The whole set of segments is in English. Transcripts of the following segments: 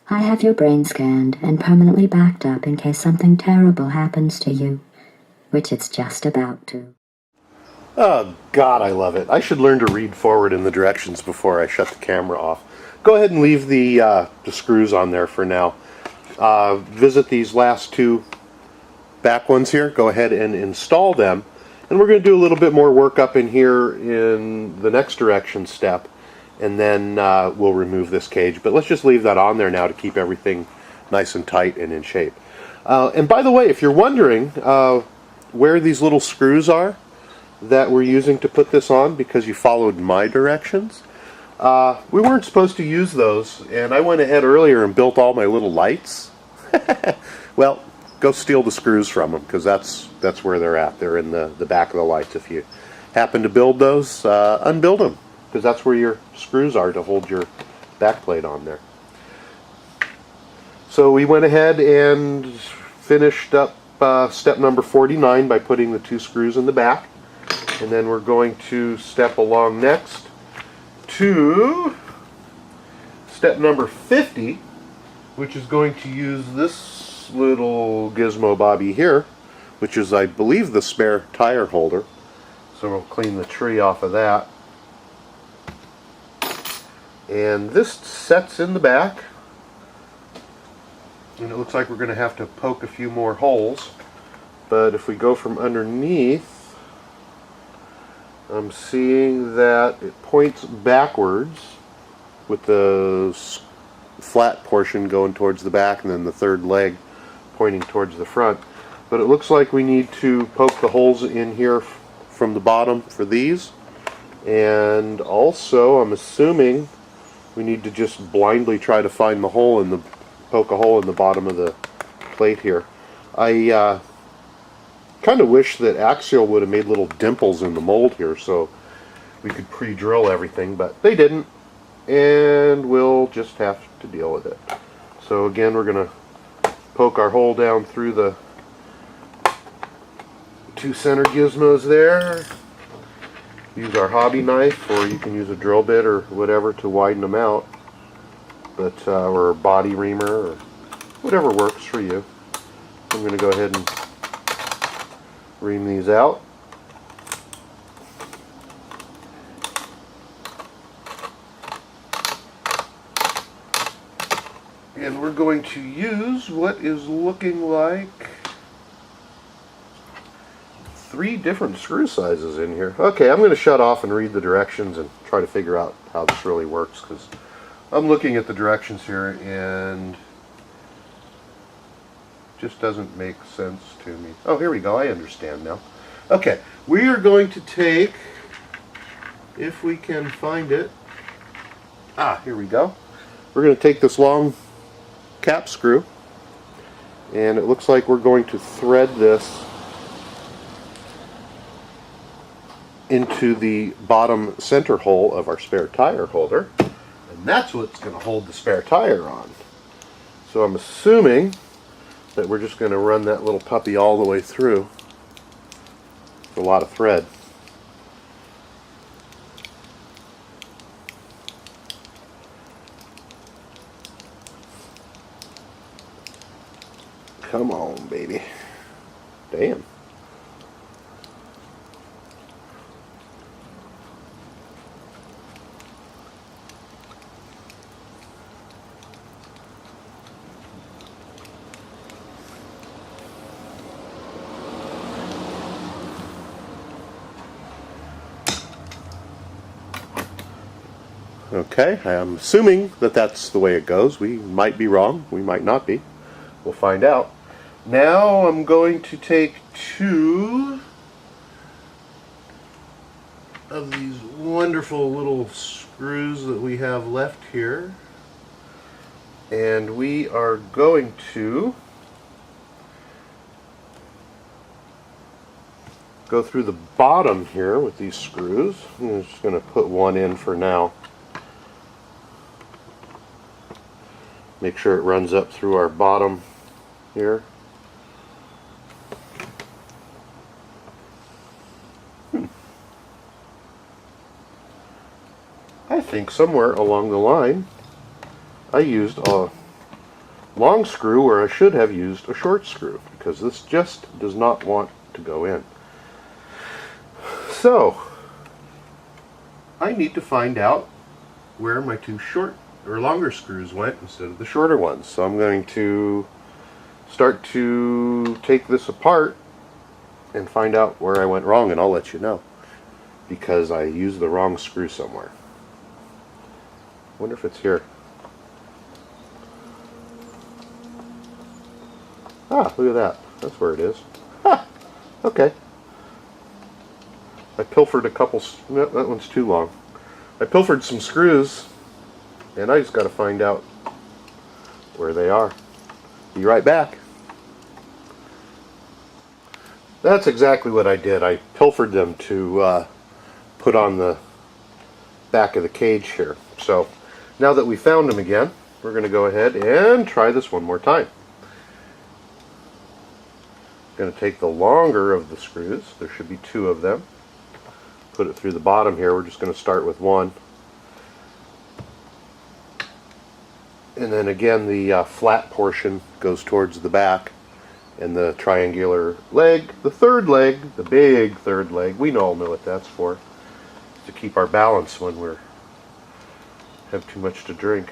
I have your brain scanned and permanently backed up in case something terrible happens to you, which it's just about to. Oh, God, I love it. I should learn to read forward in the directions before I shut the camera off. Go ahead and leave the screws on there for now. Visit these last two back ones here. Go ahead and install them. And we're going to do a little bit more work up in here in the next direction step. And then we'll remove this cage. But let's just leave that on there now to keep everything nice and tight and in shape. And by the way, if you're wondering where these little screws are that we're using to put this on because you followed my directions, we weren't supposed to use those, and I went ahead earlier and built all my little lights. Well, go steal the screws from them, because that's where they're at. They're in the back of the lights. If you happen to build those, unbuild them, because that's where your screws are to hold your back plate on there. So we went ahead and finished up step number 49 by putting the two screws in the back. And then we're going to step along next to step number 50, which is going to use this little gizmo bobby here, which is, I believe, the spare tire holder. So we'll clean the tree off of that. And this sets in the back, and it looks like we're going to have to poke a few more holes. But if we go from underneath, I'm seeing that it points backwards with the flat portion going towards the back and then the third leg pointing towards the front. But it looks like we need to poke the holes in here from the bottom for these. And also, I'm assuming we need to just blindly try to find the hole in the, poke a hole in the bottom of the plate here. I kind of wish that Axial would have made little dimples in the mold here so we could pre-drill everything, but they didn't, and we'll just have to deal with it. So again, we're going to poke our hole down through the two center gizmos there. Use our hobby knife, or you can use a drill bit or whatever to widen them out, but or a body reamer, or whatever works for you. I'm going to go ahead and ream these out. And we're going to use what is looking like 3 different screw sizes in here. Okay, I'm going to shut off and read the directions and try to figure out how this really works, because I'm looking at the directions here and just doesn't make sense to me. Oh, here we go. I understand now. Okay, we are going to take, if we can find it, here we go. We're going to take this long cap screw, and it looks like we're going to thread this into the bottom center hole of our spare tire holder, and that's what's going to hold the spare tire on. So I'm assuming that we're just going to run that little puppy all the way through. It's a lot of thread. Come on, baby. Damn. Okay, I'm assuming that that's the way it goes. We might be wrong. We might not be. We'll find out. Now I'm going to take 2 of these wonderful little screws that we have left here, and we are going to go through the bottom here with these screws. I'm just going to put one in for now. Make sure it runs up through our bottom here. I think somewhere along the line I used a long screw where I should have used a short screw, because this just does not want to go in. So I need to find out where my two short or longer screws went instead of the shorter ones. So I'm going to start to take this apart and find out where I went wrong, and I'll let you know, because I used the wrong screw somewhere. I wonder if it's here. Ah, look at that. That's where it is. Ah, okay. I pilfered a couple, no, that one's too long. I pilfered some screws, and I just got to find out where they are. Be right back. That's exactly what I did. I pilfered them to put on the back of the cage here. So now that we found them again, we're going to go ahead and try this one more time. I'm going to take the longer of the screws. There should be two of them. Put it through the bottom here. We're just going to start with one. And then again, the flat portion goes towards the back. And the triangular leg, the third leg, the big third leg, we all know what that's for. To keep our balance when we have too much to drink.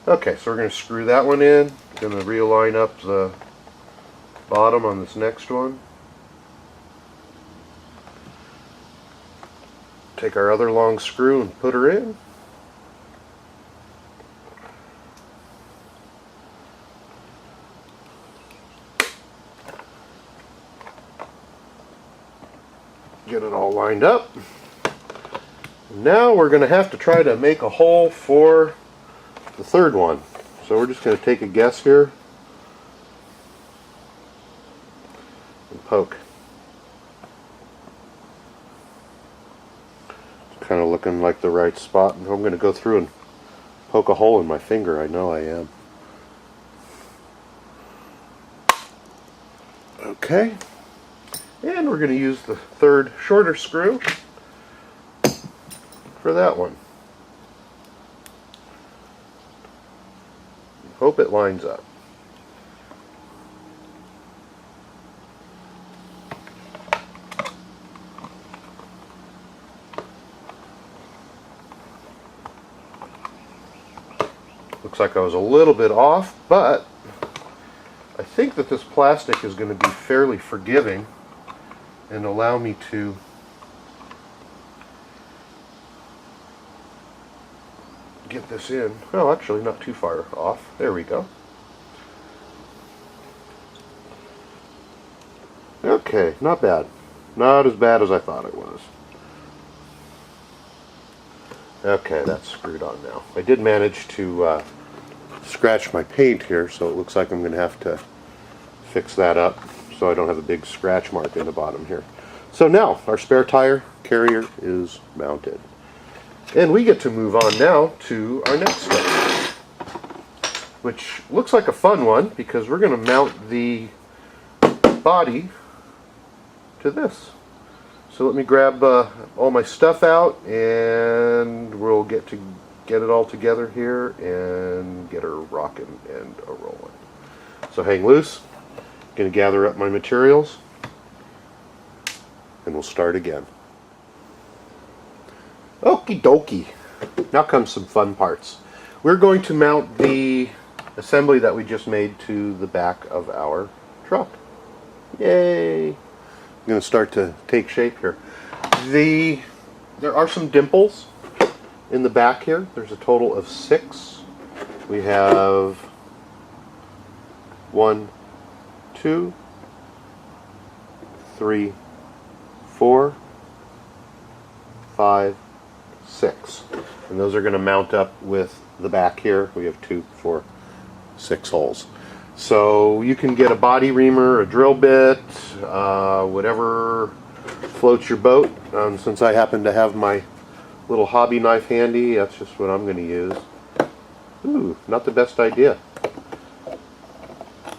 Okay, so we're going to screw that one in. Going to realign up the bottom on this next one. Take our other long screw and put her in. Get it all lined up. Now we're going to have to try to make a hole for the third one. So we're just going to take a guess here and poke. It's kind of looking like the right spot. And I'm going to go through and poke a hole in my finger. I know I am. Okay. And we're going to use the third shorter screw for that one. Hope it lines up. Looks like I was a little bit off, but I think that this plastic is going to be fairly forgiving and allow me to get this in. Well, actually not too far off. There we go. Okay, not bad. Not as bad as I thought it was. Okay, that's screwed on now. I did manage to scratch my paint here, so it looks like I'm going to have to fix that up so I don't have a big scratch mark in the bottom here. So now our spare tire carrier is mounted. And we get to move on now to our next step, which looks like a fun one because we're going to mount the body to this. So let me grab all my stuff out and we'll get it all together here and get her rocking and a rolling. So hang loose. Going to gather up my materials and we'll start again. Okie dokie. Now comes some fun parts. We're going to mount the assembly that we just made to the back of our truck. Yay! I'm going to start to take shape here. There are some dimples in the back here. There's a total of 6. We have 1, 2, 3, 4, 5, 6. And those are going to mount up with the back here. We have 2, 4, 6 holes. So you can get a body reamer, a drill bit, whatever floats your boat. Since I happen to have my little hobby knife handy, that's just what I'm going to use. Ooh, not the best idea.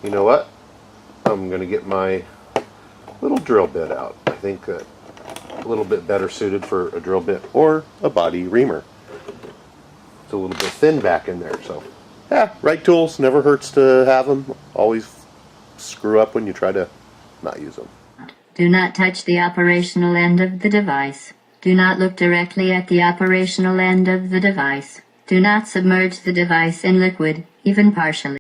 You know what? I'm going to get my little drill bit out. I think that a little bit better suited for a drill bit or a body reamer. It's a little bit thin back in there, so Yeah, right tools. Never hurts to have them. Always screw up when you try to not use them. Do not touch the operational end of the device. Do not look directly at the operational end of the device. Do not submerge the device in liquid, even partially.